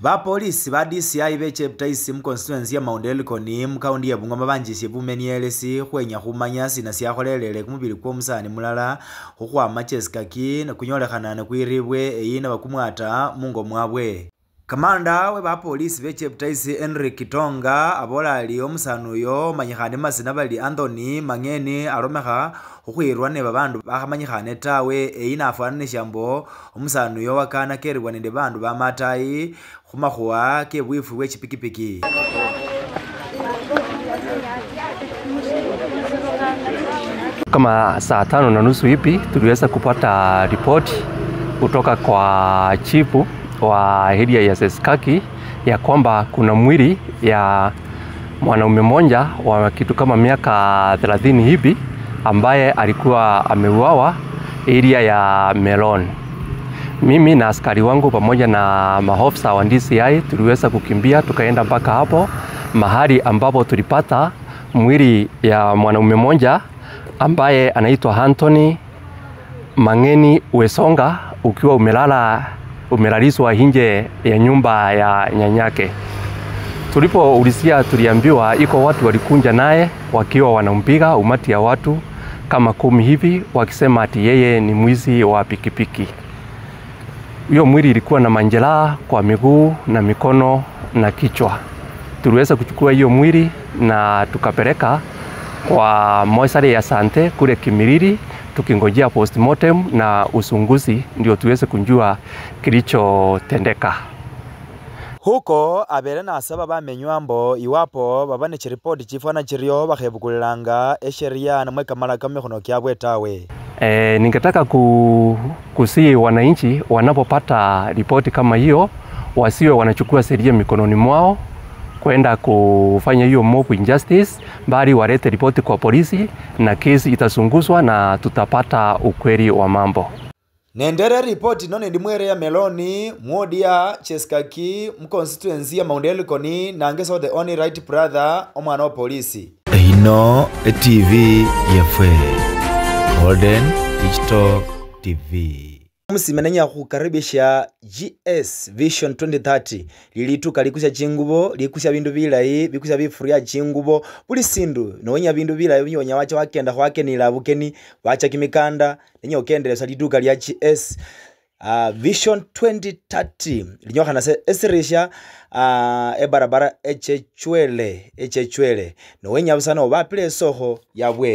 Bapolisi ba DCI becheptaisi mu constituency ya Mount Elgon mu county ya Bungoma banjisye bumenyelesi khwenya khumanya sina syakholelele kumubili kwomusani mulala khukhwama chesikaki nakunyolekhana nakwiribwe eyi nabakumwata mungo mwabwe. Kamanda we bapolisi becheptaisi Henry Kitonga abola ali omusani uyo manyikhane masina bali Anthony Mangeni alomekha khukhwirwa ne babandu bakhamanyikhane tawe eyi naafwananisya mbo omusani uyo wakana keribwa nende bandu bamatayi khumakhuwa ke bwifu bwe chipikipiki. Kama saa 5:30 hivi tuliweza kupata ripoti kutoka kwa chifu wa area ya Seskaki ya kwamba kuna mwili ya mwanaume mmoja wa kitu kama miaka 30 hivi ambaye alikuwa ameuawa area ya Melon. Mimi na askari wangu pamoja na maofisa wa DCI tuliweza kukimbia tukaenda mpaka hapo mahali ambapo tulipata mwili ya mwanaume mmoja ambaye anaitwa Anthony Mangeni Wesonga ukiwa umelaliswa nje ya nyumba ya nyanyake. Tulipoulizia tuliambiwa iko watu walikunja naye wakiwa wanampiga umati ya watu kama 10 hivi wakisema ati yeye ni mwizi wa pikipiki. Hiyo mwili ilikuwa na majeraha kwa miguu na mikono na kichwa. Tuliweza kuchukua hiyo mwili na tukapeleka kwa mochari ya Sante kule Kimiriri tukingojea postmortem na usunguzi ndio tuweze kujua kilichotendeka. Huko abele nasaba bamenywambo iwapo babane chiripoti chifana chirio bakhebukulanga esheria na mweka malaka mikhono kyabwe tawe. Ningetaka kusii wananchi wanapopata ripoti kama hiyo wasiwe wanachukua sheria mikononi mwao kwenda kufanya hiyo mob injustice, bali walete ripoti kwa polisi na kesi itasunguzwa na tutapata ukweli wa mambo. Nendere ripoti none ndimwere ya Meloni mwodia Cheskaki mu constituency ya Mount Elgon nangeso the only right brother omwana wa polisi. Ino TV yafwe Golden Digital TV. Musimenenya kukaribisha GS Vision 2030 lilituka likusha chingubo likusha bindu bilayi bikusha bifuria chingubo buli sindu nonya bindu bilayi binyonya wacha wakenda kwake ni labukeni wacha kimikanda nenya okendelesa lituka lya GS Vision 2030 linyokhana se esirisha ebarabara echechwele nowenya busana obapile soho yabwe.